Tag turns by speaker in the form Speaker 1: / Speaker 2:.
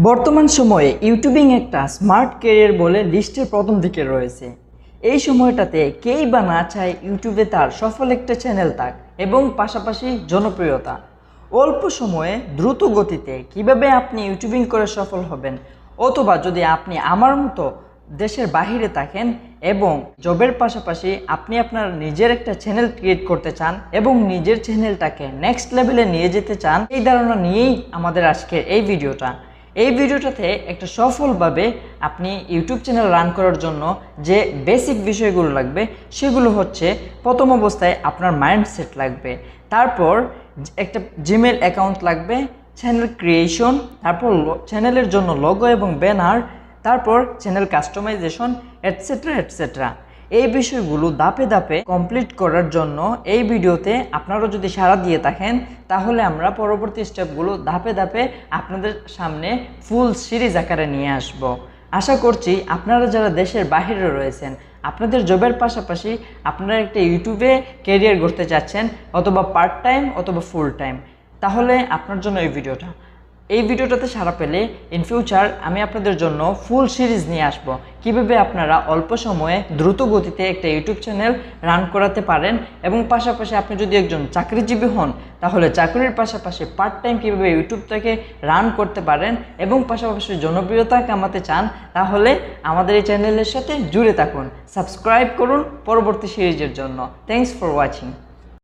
Speaker 1: বর্তমান সময়ে ইউটিউবিং একটা স্মার্ট ক্যারিয়ার বলে লিস্টের প্রথম দিকে রয়েছে। এই সময়টাতে কেই বা না চায় ইউটিউবে তার সফল একটা চ্যানেল থাক এবং পাশাপাশি জনপ্রিয়তা। অল্প সময়ে দ্রুত গতিতে কিভাবে আপনি ইউটিউবিং করে সফল হবেন, অথবা যদি আপনি আমার মতো দেশের বাহিরে থাকেন এবং জবের পাশাপাশি আপনি আপনার নিজের একটা চ্যানেল ক্রিয়েট করতে চান এবং নিজের চ্যানেলটাকে নেক্সট লেভেলে নিয়ে যেতে চান, এই ধারণা নিয়েই আমাদের আজকের এই ভিডিওটা। এই ভিডিওটাতে একটা সফলভাবে আপনি ইউটিউব চ্যানেল রান করার জন্য যে বেসিক বিষয়গুলো লাগবে সেগুলো হচ্ছে, প্রথম অবস্থায় আপনার মাইন্ডসেট লাগবে, তারপর একটা জিমেল অ্যাকাউন্ট লাগবে, চ্যানেল ক্রিয়েশন, তারপর চ্যানেলের জন্য লোগো এবং ব্যানার, তারপর চ্যানেল কাস্টমাইজেশন, এটসেট্রা এটসেট্রা। এই বিষয়গুলো ধাপে ধাপে কমপ্লিট করার জন্য এই ভিডিওতে আপনারা যদি সাড়া দিয়ে থাকেন, তাহলে আমরা পরবর্তী স্টেপগুলো ধাপে ধাপে আপনাদের সামনে ফুল সিরিজ আকারে নিয়ে আসব। আশা করছি আপনারা যারা দেশের বাইরে রয়েছেন, আপনাদের জবের পাশাপাশি আপনারা একটা ইউটিউবে ক্যারিয়ার গড়তে চাচ্ছেন, অথবা পার্ট টাইম অথবা ফুল টাইম, তাহলে আপনার জন্য এই ভিডিওটাতে সাড়া পেলে ইন ফিউচার আমি আপনাদের জন্য ফুল সিরিজ নিয়ে আসব, কিভাবে আপনারা অল্প সময়ে দ্রুত গতিতে একটা ইউটিউব চ্যানেল রান করাতে পারেন এবং পাশাপাশি আপনি যদি একজন চাকরিজীবী হন, তাহলে চাকরির পাশাপাশি পার্ট টাইম কীভাবে ইউটিউবটাকে রান করতে পারেন এবং পাশাপাশি জনপ্রিয়তা কামাতে চান, তাহলে আমাদের এই চ্যানেলের সাথে জুড়ে থাকুন, সাবস্ক্রাইব করুন পরবর্তী সিরিজের জন্য। Thanks for watching.